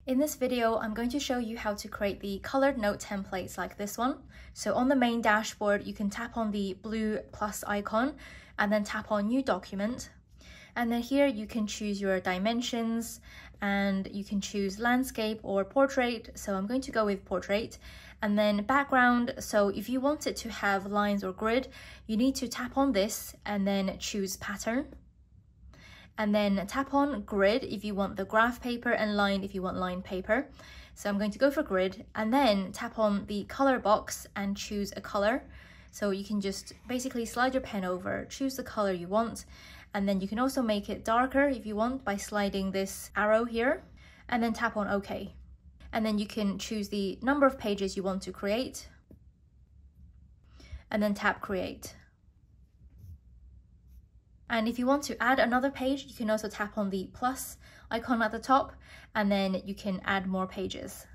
In this video, I'm going to show you how to create the colored note templates like this one. So on the main dashboard, you can tap on the blue plus icon and then tap on New Document. And then here you can choose your dimensions and you can choose landscape or portrait. So I'm going to go with portrait. And then background. So if you want it to have lines or grid, you need to tap on this and then choose pattern. And then tap on grid if you want the graph paper and line if you want line paper. So I'm going to go for grid and then tap on the color box and choose a color. So you can just basically slide your pen over, choose the color you want, and then you can also make it darker if you want by sliding this arrow here and then tap on OK. And then you can choose the number of pages you want to create and then tap create. And if you want to add another page, you can also tap on the plus icon at the top and then you can add more pages.